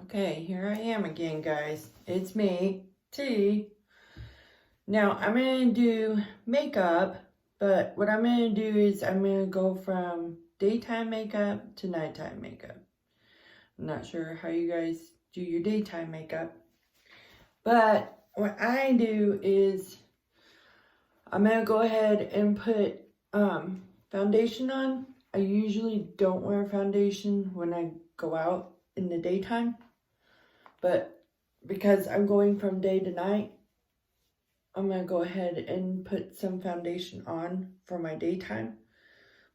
Okay, here I am again, guys. It's me, T. Now, I'm going to do makeup, but what I'm going to do is I'm going to go from daytime makeup to nighttime makeup. I'm not sure how you guys do your daytime makeup, but what I do is I'm going to go ahead and put foundation on. I usually don't wear foundation when I go out in the daytime. But because I'm going from day to night, I'm going to go ahead and put some foundation on for my daytime.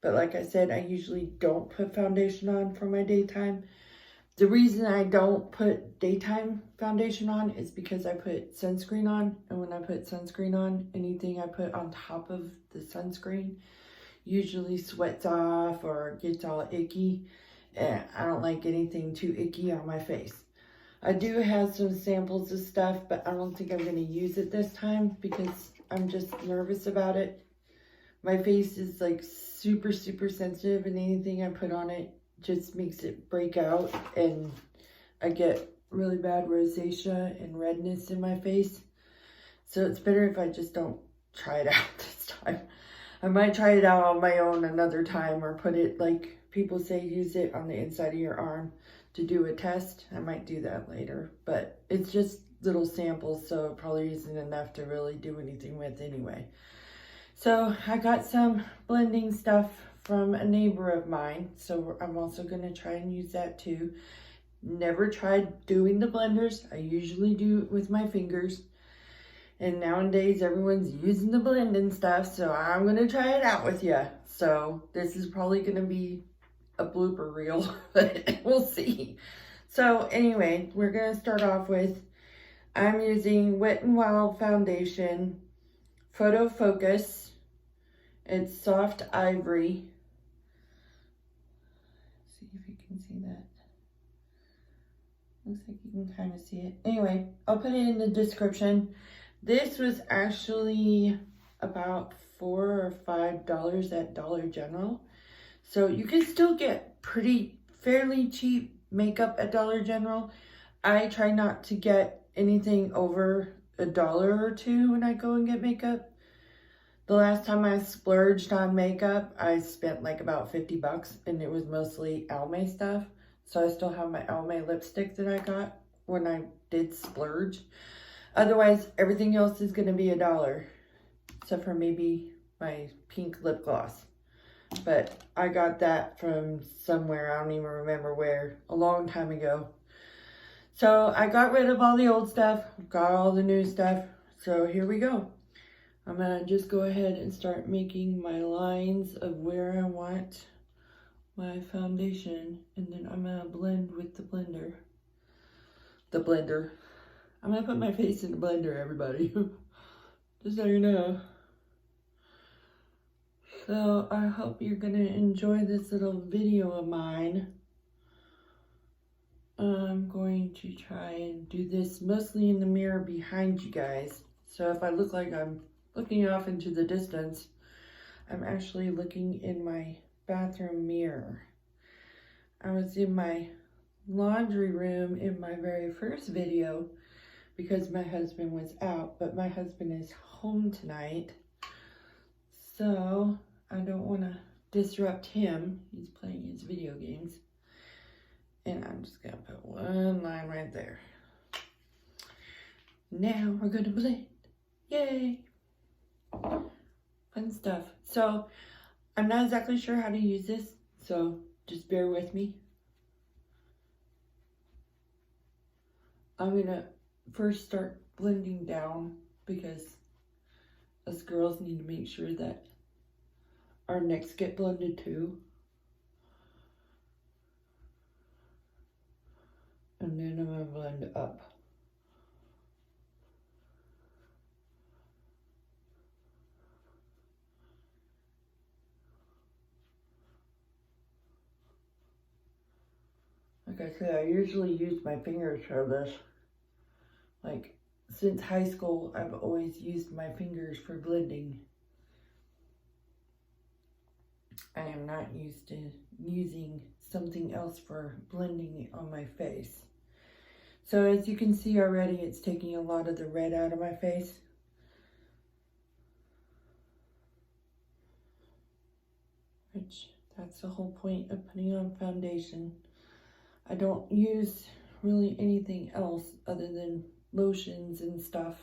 But like I said, I usually don't put foundation on for my daytime. The reason I don't put daytime foundation on is because I put sunscreen on. And when I put sunscreen on, anything I put on top of the sunscreen usually sweats off or gets all icky. And I don't like anything too icky on my face. I do have some samples of stuff, but I don't think I'm going to use it this time because I'm just nervous about it. My face is like super sensitive, and anything I put on it just makes it break out, and I get really bad rosacea and redness in my face. So it's better if I just don't try it out this time. I might try it out on my own another time, or put it, like people say, use it on the inside of your arm to do a test. I might do that later, but it's just little samples, so it probably isn't enough to really do anything with anyway. So I got some blending stuff from a neighbor of mine, so I'm also going to try and use that too. Never tried doing the blenders. I usually do it with my fingers, and nowadays everyone's using the blending stuff, so I'm going to try it out with you. So this is probably going to be a blooper reel, but we'll see. So anyway, we're going to start off with, I'm using Wet n Wild foundation, photofocus. It's soft ivory. See if you can see that. Looks like you can kind of see it. Anyway, I'll put it in the description. This was actually about $4 or $5 at Dollar General. So you can still get fairly cheap makeup at Dollar General. I try not to get anything over $1 or $2 when I go and get makeup. The last time I splurged on makeup, I spent like about 50 bucks, and it was mostly Almay stuff. So I still have my Almay lipstick that I got when I did splurge. Otherwise, everything else is going to be $1, except for maybe my pink lip gloss. But I got that from somewhere, I don't even remember where, a long time ago. So I got rid of all the old stuff, got all the new stuff. So here we go. I'm going to just go ahead and start making my lines of where I want my foundation. And then I'm going to blend with the blender. I'm going to put my face in the blender, everybody. Just so you know. So I hope you're going to enjoy this little video of mine. I'm going to try and do this mostly in the mirror behind you guys. So if I look like I'm looking off into the distance, I'm actually looking in my bathroom mirror. I was in my laundry room in my very first video because my husband was out, but my husband is home tonight. So I don't want to disrupt him. He's playing his video games. And I'm just going to put one line right there. Now we're going to blend. Yay! Fun stuff. So I'm not exactly sure how to use this, so just bear with me. I'm going to first start blending down because us girls need to make sure that our necks get blended too. And then I'm going to blend up. Like I said, I usually use my fingers for this. Like, since high school, I've always used my fingers for blending. I am not used to using something else for blending on my face. So as you can see already, it's taking a lot of the red out of my face. Which, that's the whole point of putting on foundation. I don't use really anything else other than lotions and stuff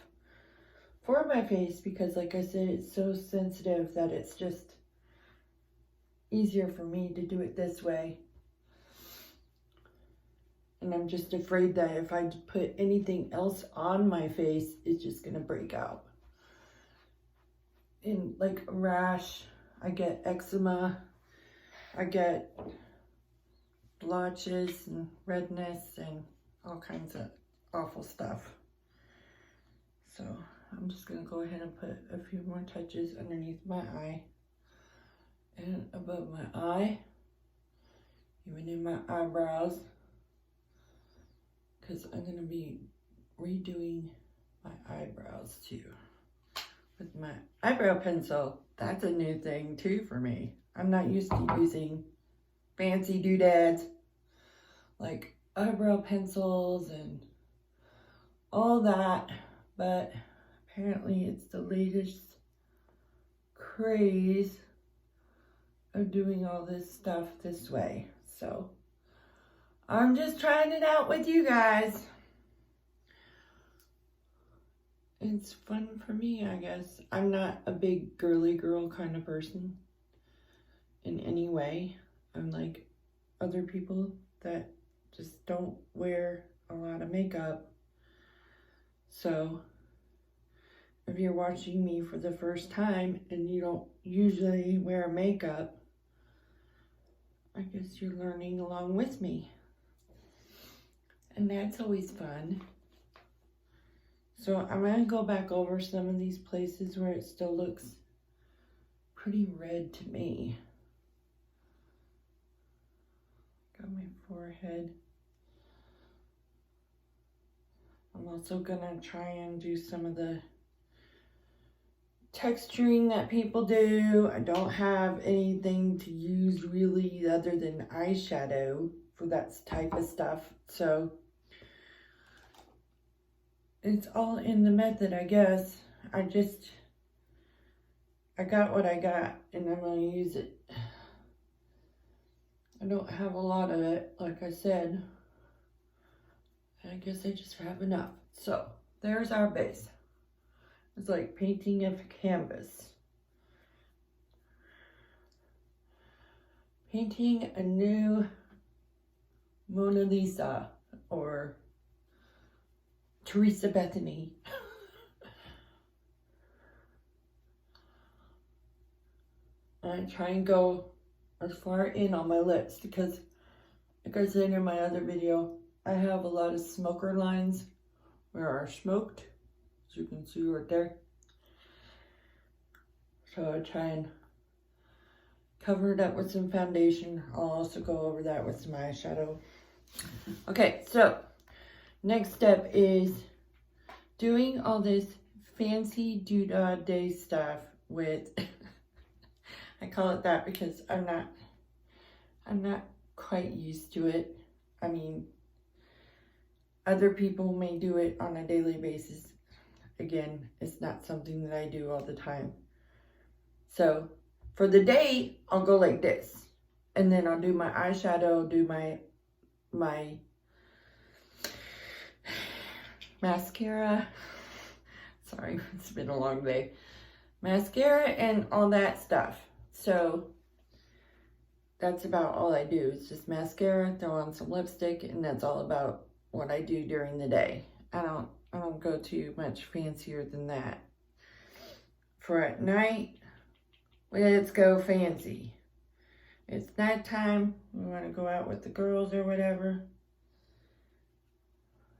for my face because, like I said, it's so sensitive that it's just easier for me to do it this way. And I'm just afraid that if I put anything else on my face, it's just gonna break out. And like a rash, I get eczema, I get blotches and redness and all kinds of awful stuff. So I'm just gonna go ahead and put a few more touches underneath my eye and above my eye, even in my eyebrows, because I'm gonna be redoing my eyebrows too with my eyebrow pencil. That's a new thing too for me. I'm not used to using fancy doodads like eyebrow pencils and all that, but apparently it's the latest craze of doing all this stuff this way. So I'm just trying it out with you guys. It's fun for me, I guess. I'm not a big girly girl kind of person in any way. I'm like other people that just don't wear a lot of makeup. So if you're watching me for the first time and you don't usually wear makeup, I guess you're learning along with me. And that's always fun. So I'm going to go back over some of these places where it still looks pretty red to me. Got my forehead. I'm also going to try and do some of the texturing that people do. I don't have anything to use really other than eyeshadow for that type of stuff. So it's all in the method, I guess. I got what I got and I'm going to use it. I don't have a lot of it, like I said. I guess I just have enough. So there's our base. It's like painting a canvas. Painting a new Mona Lisa or Teresa Bethany. I try and go as far in on my lips because, like I said in my other video, I have a lot of smoker lines where I smoked, as you can see right there. So I try and cover it up with some foundation. I'll also go over that with some eyeshadow. Okay, so next step is doing all this fancy doodah day stuff with I call it that because I'm not quite used to it. I mean, other people may do it on a daily basis. Again, it's not something that I do all the time. So for the day, I'll go like this. And then I'll do my eyeshadow, do my mascara. Sorry, it's been a long day. Mascara and all that stuff. So that's about all I do. It's just mascara, throw on some lipstick, and that's all about what I do during the day. I don't go too much fancier than that. For at night, let's go fancy. It's nighttime. We want to go out with the girls or whatever.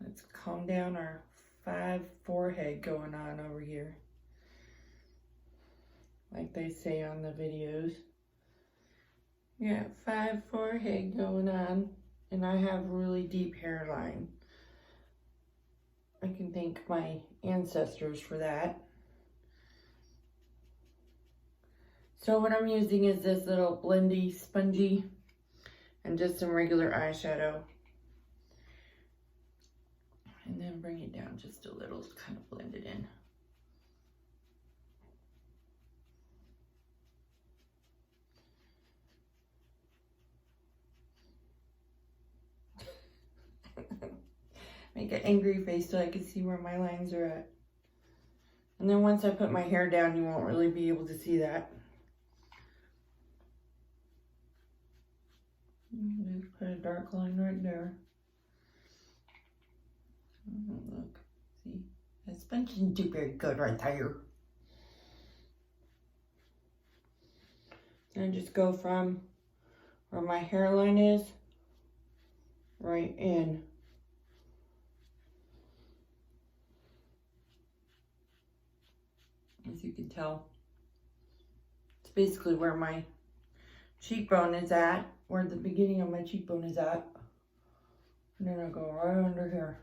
Let's calm down our 5 forehead going on over here. Like they say on the videos. Yeah, 5 forehead going on. And I have a really deep hairline. I can thank my ancestors for that. So what I'm using is this little blendy spongy and just some regular eyeshadow. gonna bring it down just a little to kind of blend it in. Make an angry face so I can see where my lines are at. And then once I put my hair down, you won't really be able to see that. Just put a dark line right there. Oh, look, see, that sponge didn't do very good right there. And just go from where my hairline is right in. As you can tell, it's basically where my cheekbone is at, where the beginning of my cheekbone is at. And then I go right under here.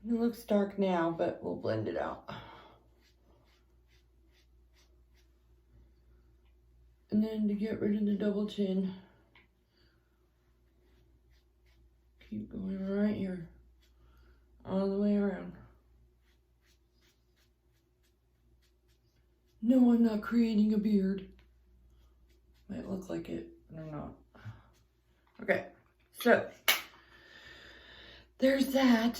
It looks dark now, but we'll blend it out. And then to get rid of the double chin, keep going right here, all the way around. No, I'm not creating a beard. Might look like it, but I'm not. Okay, so there's that.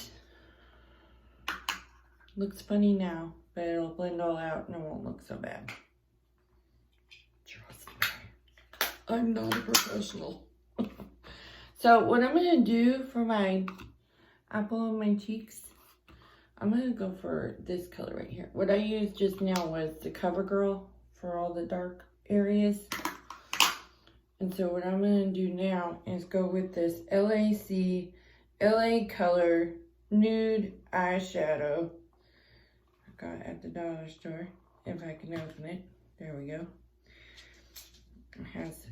Looks funny now, but it'll blend all out and it won't look so bad. Trust me, I'm not a professional. So what I'm gonna do for my apple on my cheeks, I'm gonna go for this color right here. What I used just now was the Covergirl for all the dark areas. And so what I'm gonna do now is go with this LA Color Nude Eyeshadow. I got it at the dollar store, if I can open it. There we go. It has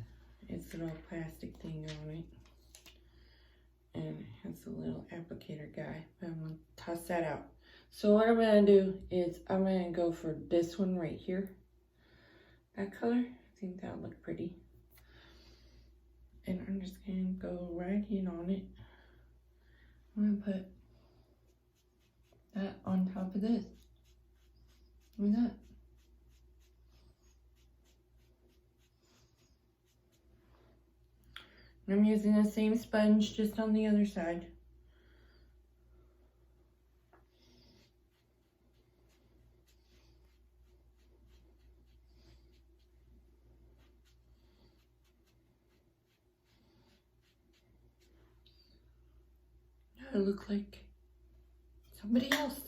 its little plastic thing on it. And it has a little applicator guy. I'm gonna toss that out. So what I'm gonna do is I'm gonna go for this one right here. That color, I think that'll look pretty. And I'm just gonna go right in on it. I'm gonna put that on top of this. Look at that. And I'm using the same sponge just on the other side. I look like somebody else.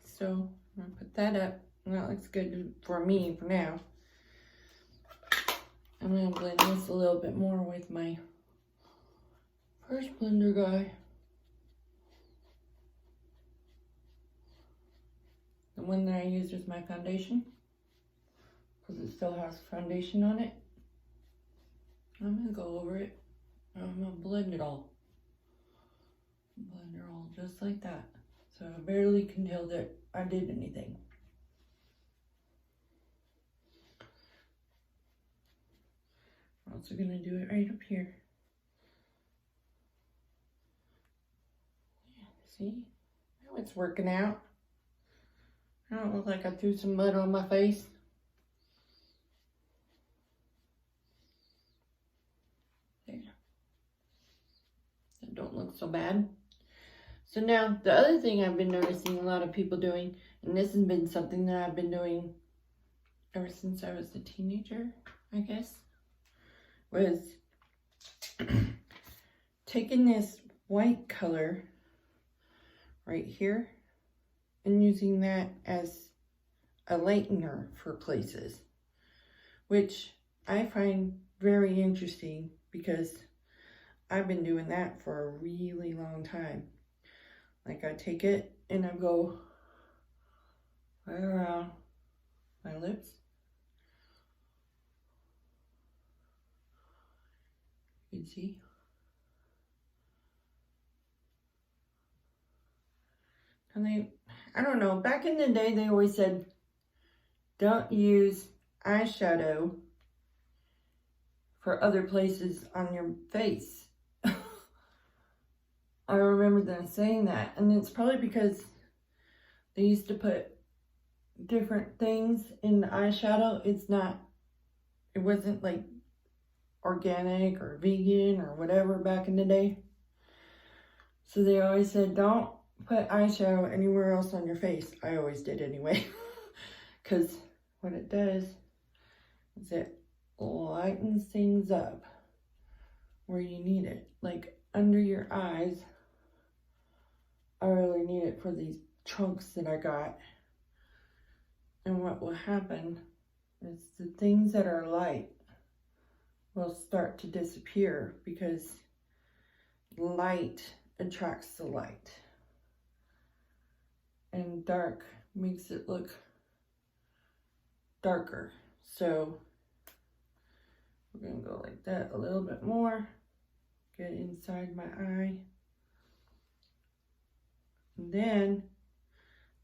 So I'm gonna put that up. That looks good for me for now. I'm gonna blend this a little bit more with my first blender guy. The one that I used as my foundation, because it still has foundation on it. I'm gonna go over it. I'm gonna blend it all. Blend it all just like that. So I barely can tell that I did anything. I'm also gonna do it right up here. Yeah, see? Now it's working out. I don't look like I threw some mud on my face. There. That don't look so bad. So now, the other thing I've been noticing a lot of people doing, and this has been something that I've been doing ever since I was a teenager, I guess, was taking this white color right here and using that as a lightener for places, which I find very interesting because I've been doing that for a really long time. Like I take it and I go right around my lips. You can see. And I don't know, back in the day they always said, don't use eyeshadow for other places on your face. I remember them saying that, and it's probably because they used to put different things in the eyeshadow. It wasn't like organic or vegan or whatever back in the day. So they always said, don't put eyeshadow anywhere else on your face. I always did anyway. Because what it does is it lightens things up where you need it. Like under your eyes, I really need it for these chunks that I got. And what will happen is the things that are light will start to disappear because light attracts the light. And dark makes it look darker. So we're going to go like that a little bit more. Get inside my eye. And then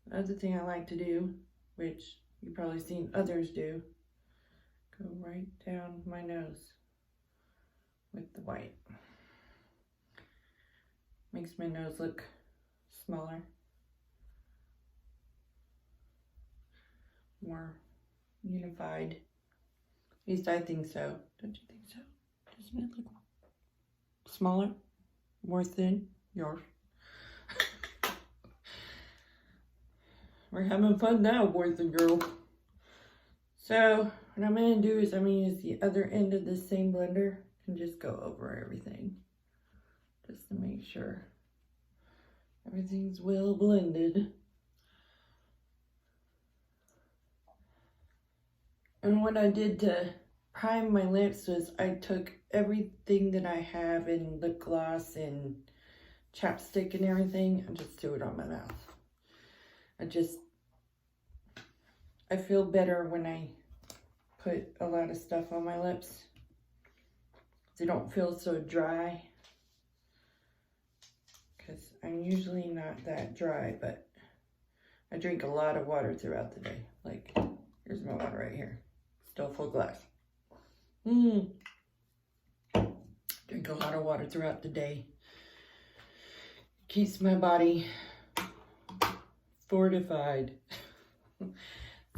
the other thing I like to do, which you've probably seen others do, go right down my nose with the white. Makes my nose look smaller, more unified. At least I think so. Don't you think so? Doesn't it look smaller, more thin? Yours. We're having fun now, boys and girls. So what I'm going to do is I'm going to use the other end of this same blender and just go over everything. Just to make sure everything's well blended. And what I did to prime my lips was I took everything that I have in lip gloss and chapstick and everything and just threw it on my mouth. I feel better when I put a lot of stuff on my lips. They don't feel so dry. Because I'm usually not that dry, but I drink a lot of water throughout the day. Like, here's my water right here. Still full glass. Drink a lot of water throughout the day. Keeps my body fortified.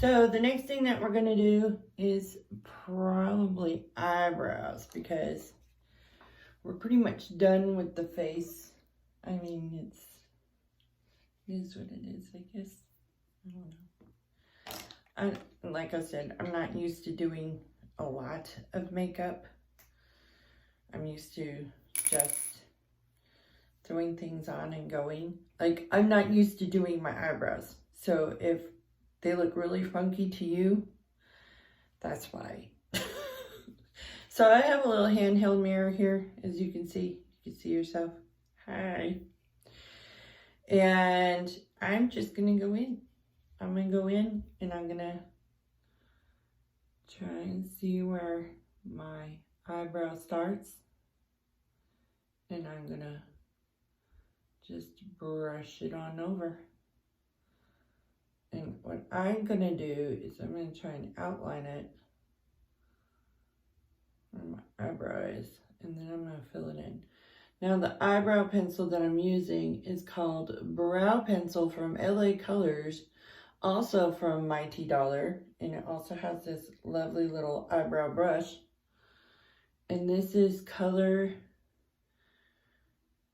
So the next thing that we're going to do is probably eyebrows, because we're pretty much done with the face. I mean, it is what it is, I guess. I don't know. Like I said, I'm not used to doing a lot of makeup. I'm used to just throwing things on and going. Like, I'm not used to doing my eyebrows. So if they look really funky to you, that's why. So I have a little handheld mirror here, as you can see. You can see yourself. Hi. And I'm just going to go in. I'm going to go in and I'm going to try and see where my eyebrow starts. And I'm going to just brush it on over. And what I'm going to do is I'm going to try and outline it where my eyebrow is. And then I'm going to fill it in. Now the eyebrow pencil that I'm using is called Brow Pencil from LA Colors. Also from Mighty Dollar. And it also has this lovely little eyebrow brush. And this is color,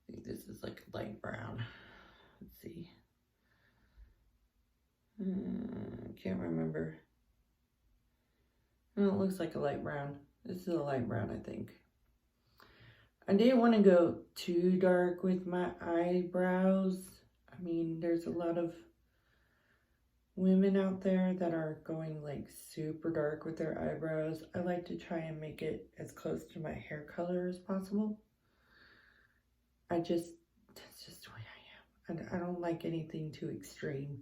I think this is like light brown. Let's see. I can't remember. Oh, it looks like a light brown. This is a light brown, I think. I didn't want to go too dark with my eyebrows. I mean, there's a lot of women out there that are going like super dark with their eyebrows. I like to try and make it as close to my hair color as possible. That's just the way I am. I don't like anything too extreme.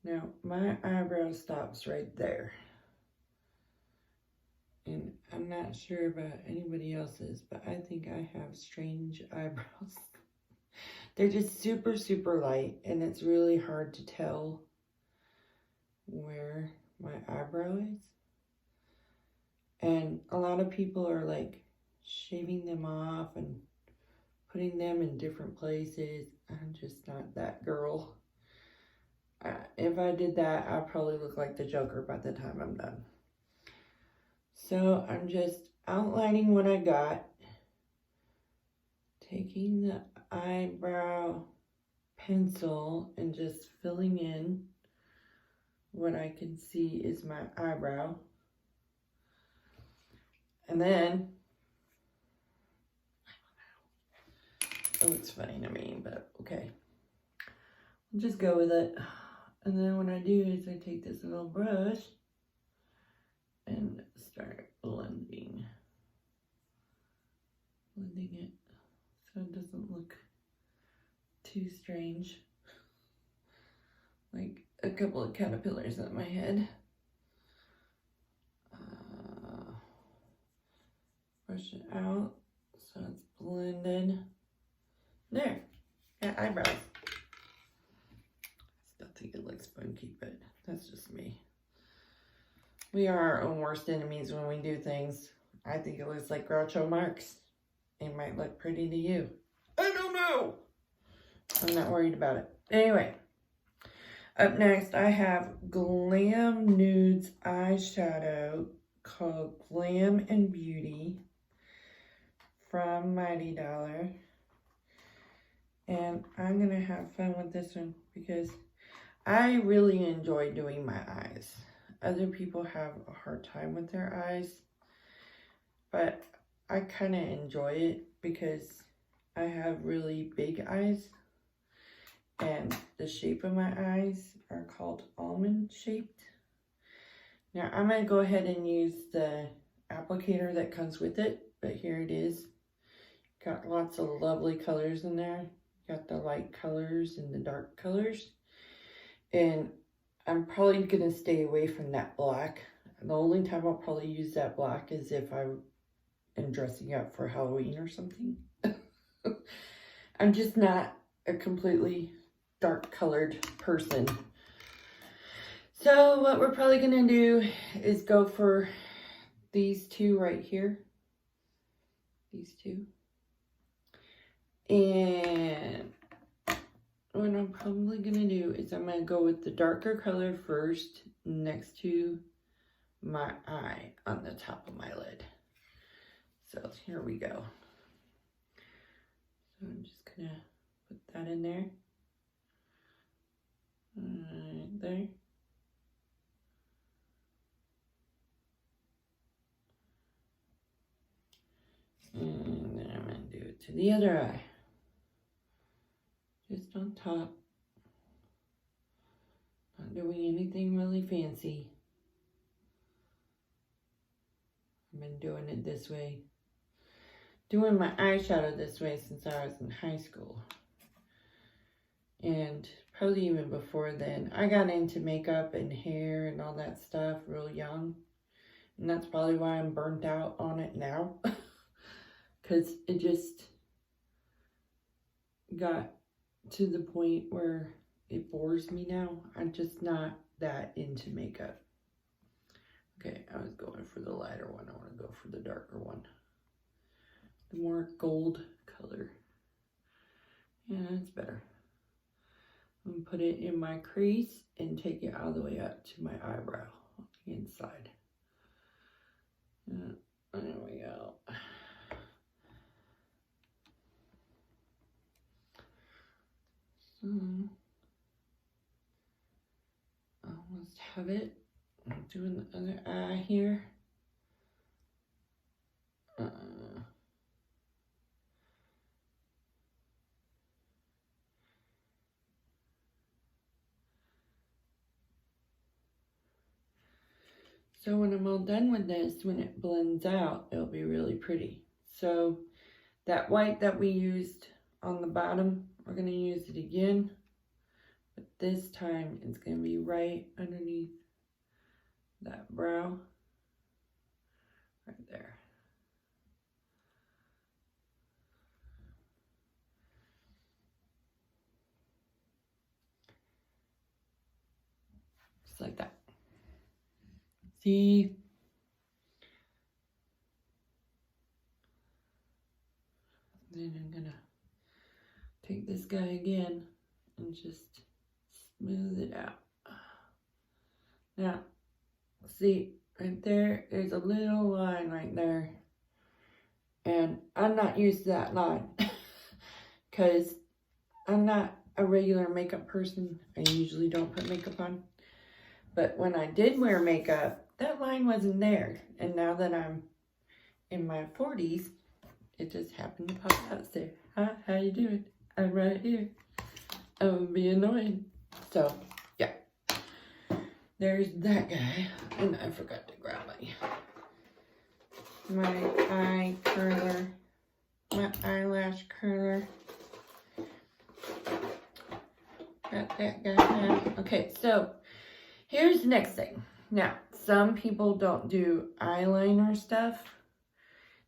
Now, my eyebrow stops right there. And I'm not sure about anybody else's, but I think I have strange eyebrows. They're just super, super light, and it's really hard to tell where my eyebrow is. And a lot of people are like shaving them off and putting them in different places. I'm just not that girl. If I did that, I'd probably look like the Joker by the time I'm done. So I'm just outlining what I got. Taking the eyebrow pencil and just filling in what I can see is my eyebrow. And then, it looks funny to me, but okay. I'll just go with it. And then what I do is I take this little brush and start blending it so it doesn't look too strange, like a couple of caterpillars on my head. Brush it out so it's blended. There, got eyebrows. I still think it looks funky, but that's just me. We are our own worst enemies when we do things. I think it looks like Groucho Marx. It might look pretty to you. I don't know. I'm not worried about it. Anyway, up next I have Glam Nudes eyeshadow called Glam and Beauty from Mighty Dollar. And I'm going to have fun with this one because I really enjoy doing my eyes. Other people have a hard time with their eyes, but I kind of enjoy it because I have really big eyes and the shape of my eyes are called almond shaped. Now I'm going to go ahead and use the applicator that comes with it, but here it is. Got lots of lovely colors in there. Got the light colors and the dark colors. And I'm probably going to stay away from that black. The only time I'll probably use that black is if I am dressing up for Halloween or something. I'm just not a completely dark colored person. So what we're probably going to do is go for these two right here. These two. And what I'm probably going to do is I'm going to go with the darker color first next to my eye on the top of my lid. So here we go. So I'm just going to put that in there. Right there. And then I'm going to do it to the other eye. Just on top. Not doing anything really fancy. I've been doing it this way. Doing my eyeshadow this way since I was in high school. And probably even before then. I got into makeup and hair and all that stuff real young. And that's probably why I'm burnt out on it now. Because it just got to the point where it bores me now. I'm just not that into makeup. Okay, I was going for the lighter one. I want to go for the darker one. The more gold color. Yeah, that's better. I'm going to put it in my crease and take it all the way up to my eyebrow on the inside. There we go. So, almost have it. I'm doing the other eye here. So when I'm all done with this, when it blends out, it'll be really pretty. So that white that we used on the bottom, we're going to use it again. But this time, it's going to be right underneath that brow. Right there. Just like that. See? Then I'm gonna take this guy again and just smooth it out. Now, see, right there is a little line right there. And I'm not used to that line because I'm not a regular makeup person. I usually don't put makeup on. But when I did wear makeup, that line wasn't there. And now that I'm in my 40s, it just happened to pop out. Say, hi, how you doing? I'm right here. I'm gonna be annoying. So, yeah. There's that guy. And I forgot to grab my eye curler. My eyelash curler. Got that guy now. Okay, so here's the next thing. Now, some people don't do eyeliner stuff.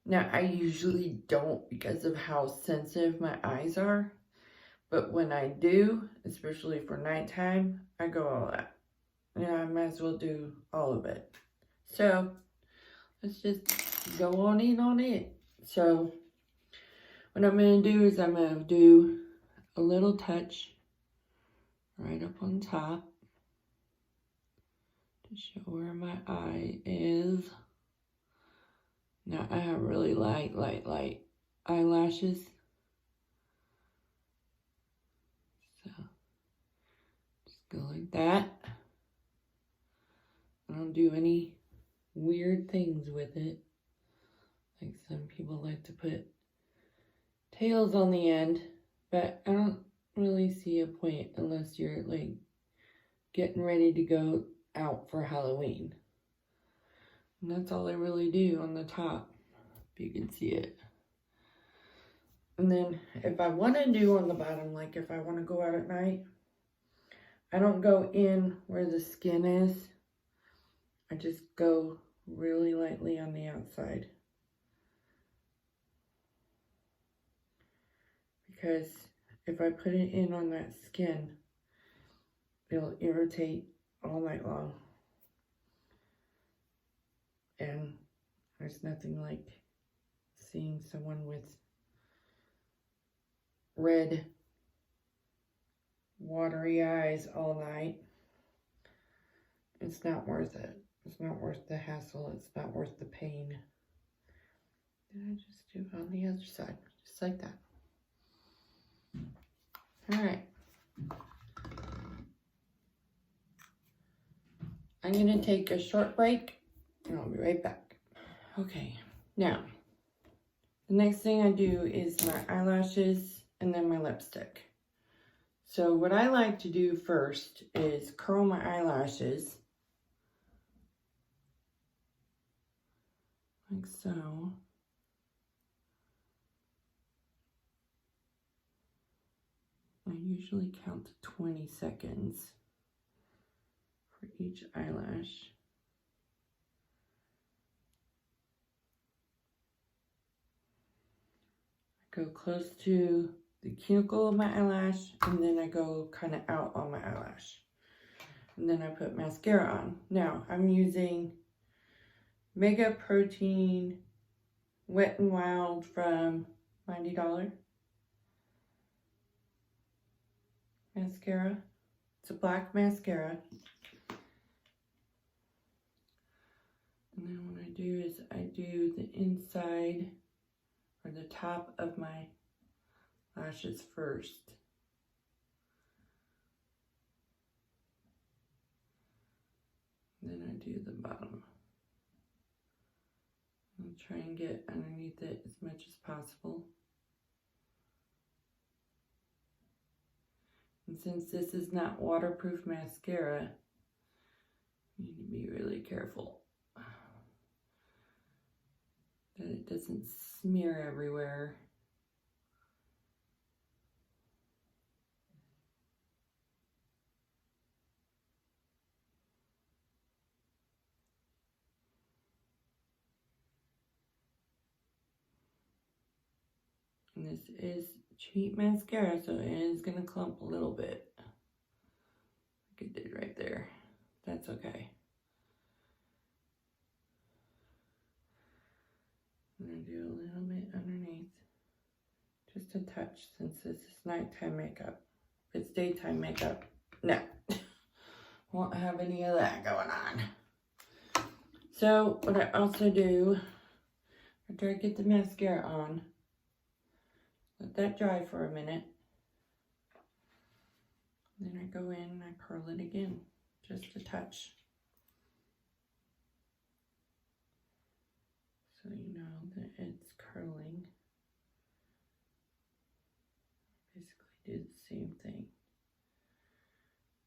Now, I usually don't because of how sensitive my eyes are. But when I do, especially for nighttime, I go all out. Yeah, I might as well do all of it. So, let's just go on in on it. So, what I'm going to do is I'm going to do a little touch right up on top to show where my eye is. Now, I have really light eyelashes. So, just go like that. I don't do any weird things with it. Like some people like to put tails on the end, but I don't really see a point unless you're like getting ready to go out for Halloween. And that's all I really do on the top, if you can see it. And then if I want to do on the bottom, like if I want to go out at night, I don't go in where the skin is. I just go really lightly on the outside. Because if I put it in on that skin, it'll irritate all night long. And there's nothing like seeing someone with red, watery eyes all night. It's not worth it. It's not worth the hassle. It's not worth the pain. Then I just do it on the other side, just like that. All right. I'm going to take a short break and I'll be right back. Okay, now, the next thing I do is my eyelashes and then my lipstick. So what I like to do first is curl my eyelashes. Like so. I usually count to 20 seconds for each eyelash. I go close to the cuticle of my eyelash, and then I go kind of out on my eyelash. And then I put mascara on. Now, I'm using Mega Protein Wet n Wild from $90 mascara. It's a black mascara. And then what I do is I do the inside or the top of my lashes first. Then I do the bottom. I'll try and get underneath it as much as possible. And since this is not waterproof mascara, you need to be really careful that it doesn't smear everywhere. And this is cheap mascara, so it is going to clump a little bit. Like it did right there. That's okay. I'm going to do a little bit underneath. Just a touch, since this is nighttime makeup. If it's daytime makeup, no. Won't have any of that going on. So, what I also do, after I get the mascara on, let that dry for a minute. Then I go in and I curl it again, just a touch. So you know that it's curling. Basically do the same thing.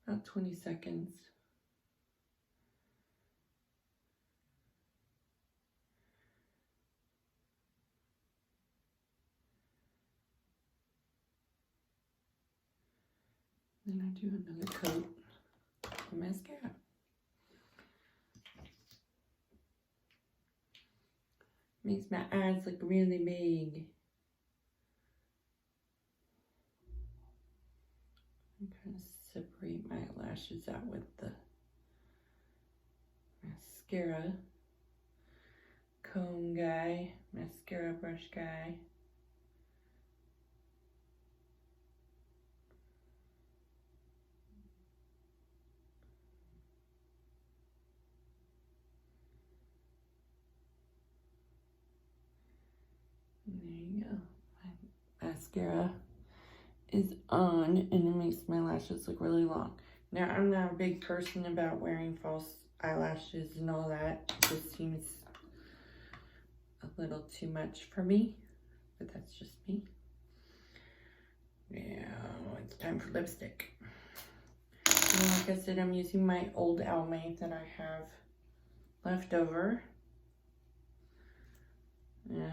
About 20 seconds. Then I do another coat of mascara. Makes my eyes look really big. I'm kind of separate my lashes out with the mascara comb guy, mascara brush guy. There you go. My mascara is on and it makes my lashes look really long. Now, I'm not a big person about wearing false eyelashes and all that. It just seems a little too much for me, but that's just me. Now, it's time for lipstick. And like I said, I'm using my old Almay that I have left over. Yeah.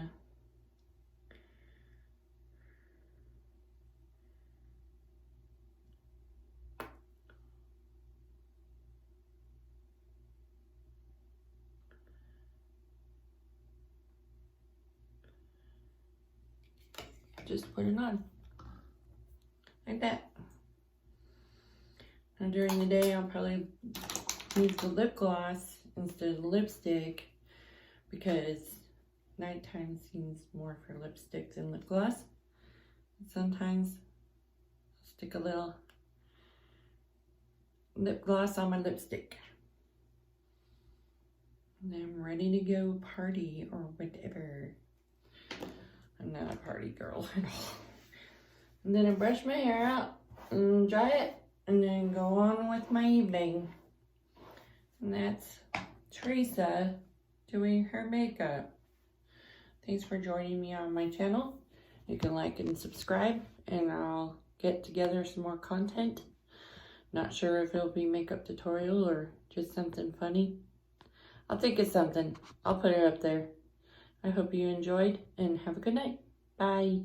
Just put it on like that. And during the day, I'll probably use the lip gloss instead of the lipstick because nighttime seems more for lipstick than lip gloss. And sometimes I'll stick a little lip gloss on my lipstick. And then I'm ready to go party or whatever. I'm not a party girl at all. And then I brush my hair out and dry it and then go on with my evening. And that's Teresa doing her makeup. Thanks for joining me on my channel. You can like and subscribe and I'll get together some more content. Not sure if it'll be makeup tutorial or just something funny. I'll think of something. I'll put it up there. I hope you enjoyed and have a good night. Bye.